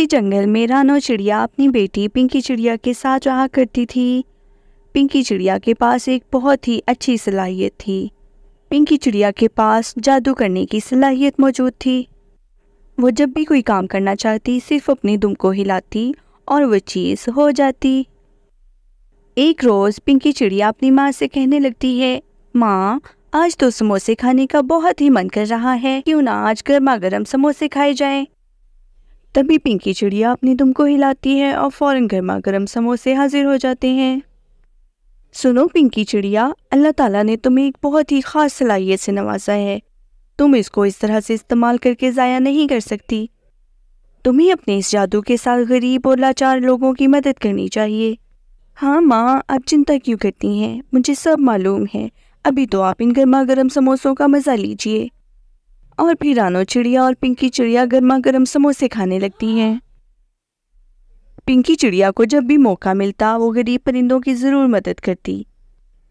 किसी जंगल में रानो चिड़िया अपनी बेटी पिंकी चिड़िया के साथ रहा करती थी। पिंकी चिड़िया के पास एक बहुत ही अच्छी सलाहियत थी। पिंकी चिड़िया के पास जादू करने की सलाहियत मौजूद थी। वो जब भी कोई काम करना चाहती सिर्फ अपनी दुम को हिलाती और वो चीज़ हो जाती। एक रोज़ पिंकी चिड़िया अपनी माँ से कहने लगती है, माँ आज तो समोसे खाने का बहुत ही मन कर रहा है, क्यों ना आज गर्मा गर्म समोसे खाए जाएं। तभी पिंकी चिड़िया अपनी दुम को हिलाती है और फौरन गर्मा गर्म समोसे हाजिर हो जाते हैं। सुनो पिंकी चिड़िया, अल्लाह ताला ने तुम्हें एक बहुत ही ख़ास सलाहियत से नवाजा है। तुम इसको इस तरह से इस्तेमाल करके ज़ाया नहीं कर सकती। तुम्हें अपने इस जादू के साथ गरीब और लाचार लोगों की मदद करनी चाहिए। हाँ माँ, आप चिंता क्यों करती हैं, मुझे सब मालूम है। अभी तो आप इन गर्मा गर्म समोसों का मज़ा लीजिए। और फिर रानो चिड़िया और पिंकी चिड़िया गर्मा गर्म समोसे खाने लगती हैं। पिंकी चिड़िया को जब भी मौका मिलता वो गरीब परिंदों की ज़रूर मदद करती।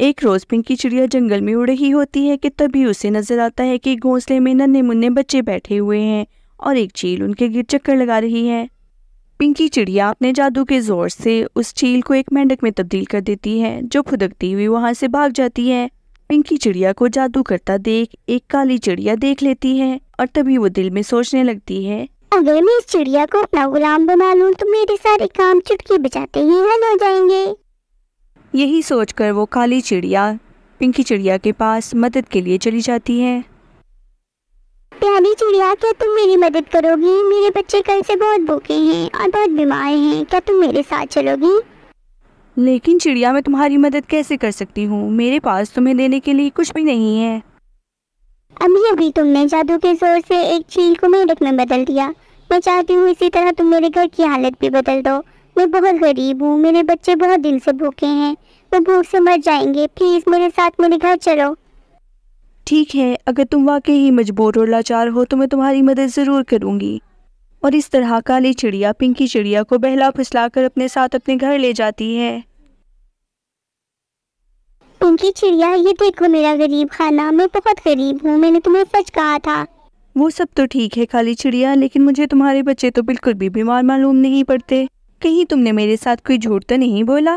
एक रोज़ पिंकी चिड़िया जंगल में उड़ रही होती है कि तभी उसे नज़र आता है कि घोंसले में नन्हे मुन्ने बच्चे बैठे हुए हैं और एक चील उनके गिर चक्कर लगा रही है। पिंकी चिड़िया अपने जादू के ज़ोर से उस चील को एक मेंढक में तब्दील कर देती है, जो फुदकती हुई वहाँ से भाग जाती है। पिंकी चिड़िया को जादू करता देख एक काली चिड़िया देख लेती है और तभी वो दिल में सोचने लगती है, अगर मैं इस चिड़िया को अपना गुलाम बना लूं तो मेरे सारे काम चुटकी बजाते ही हल हो जाएंगे। यही सोचकर वो काली चिड़िया पिंकी चिड़िया के पास मदद के लिए चली जाती है। प्यारी चिड़िया, क्या तुम मेरी मदद करोगी? मेरे बच्चे कल से बहुत भूखे हैं और बहुत बीमार हैं, क्या तुम मेरे साथ चलोगी? लेकिन चिड़िया, मैं तुम्हारी मदद कैसे कर सकती हूँ? मेरे पास तुम्हें देने के लिए कुछ भी नहीं है। अभी अभी तुमने जादू के जोर से एक चील को मेंढक में बदल दिया। मैं चाहती हूँ इसी तरह तुम मेरे घर की हालत भी बदल दो। मैं बहुत गरीब हूँ, मेरे बच्चे बहुत दिन से भूखे हैं, वो भूख से मर जाएंगे। प्लीज़ मेरे साथ मेरे घर चलो। ठीक है, अगर तुम वाकई ही मजबूर और लाचार हो तो मैं तुम्हारी मदद ज़रूर करूँगी। और इस तरह काली चिड़िया पिंकी चिड़िया को बहला फुसला कर अपने साथ अपने घर ले जाती है। पिंकी चिड़िया, ये देखो मेरा गरीब खाना, मैं बहुत गरीब हूँ, मैंने तुम्हें सच कहा था। वो सब तो ठीक है काली चिड़िया, लेकिन मुझे तुम्हारे बच्चे तो बिल्कुल भी बीमार मालूम नहीं पड़ते। कहीं तुमने मेरे साथ कोई झूठ तो नहीं बोला?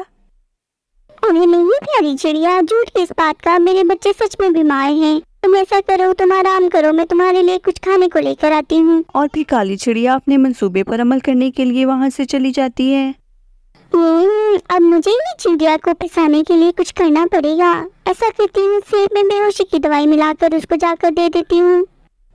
अरे नहीं प्यारी चिड़िया, झूठ किस बात का, मेरे बच्चे सच में बीमार हैं। तुम ऐसा करो, तुम आराम करो, मैं तुम्हारे लिए कुछ खाने को लेकर आती हूँ। और फिर काली चिड़िया अपने मंसूबे पर अमल करने के लिए वहाँ से चली जाती है। अब मुझे इन चिड़िया को फंसाने के लिए कुछ करना पड़ेगा। ऐसा करती हूँ, सेब में बेहोशी की दवाई मिलाकर उसको जाकर दे देती हूँ।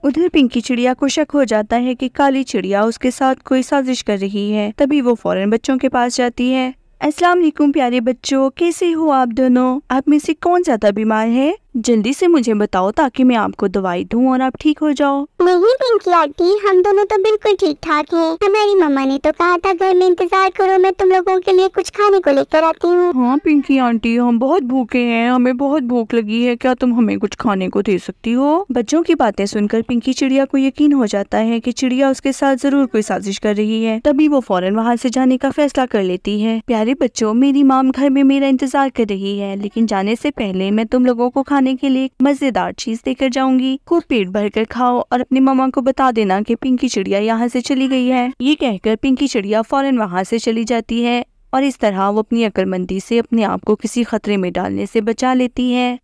उधर पिंकी चिड़िया को शक हो जाता है कि काली चिड़िया उसके साथ कोई साजिश कर रही है। तभी वो फौरन बच्चों के पास जाती है। अस्सलाम वालेकुम प्यारे बच्चों, कैसे हो आप दोनों? आप में से कौन ज्यादा बीमार है? जल्दी से मुझे बताओ ताकि मैं आपको दवाई दूं और आप ठीक हो जाओ। नहीं पिंकी आंटी, हम दोनों तो बिल्कुल ठीक ठाक हैं। हमारी मम्मा ने तो कहा था घर में इंतजार करो, मैं तुम लोगों के लिए कुछ खाने को लेकर आती हूँ। हाँ पिंकी आंटी, हम बहुत भूखे हैं, हमें बहुत भूख लगी है, क्या तुम हमें कुछ खाने को दे सकती हो? बच्चों की बातें सुनकर पिंकी चिड़िया को यकीन हो जाता है कि चिड़िया उसके साथ जरूर कोई साजिश कर रही है। तभी वो फौरन वहाँ से जाने का फैसला कर लेती है। प्यारे बच्चों, मेरी माम घर में मेरा इंतजार कर रही है, लेकिन जाने से पहले मैं तुम लोगों को खाने के लिए मजेदार चीज देकर जाऊंगी। खूब पेट भर कर खाओ और अपनी मम्मा को बता देना कि पिंकी चिड़िया यहाँ से चली गई है। ये कहकर पिंकी चिड़िया फौरन वहाँ से चली जाती है और इस तरह वो अपनी अक्लमंदी से अपने आप को किसी खतरे में डालने से बचा लेती है।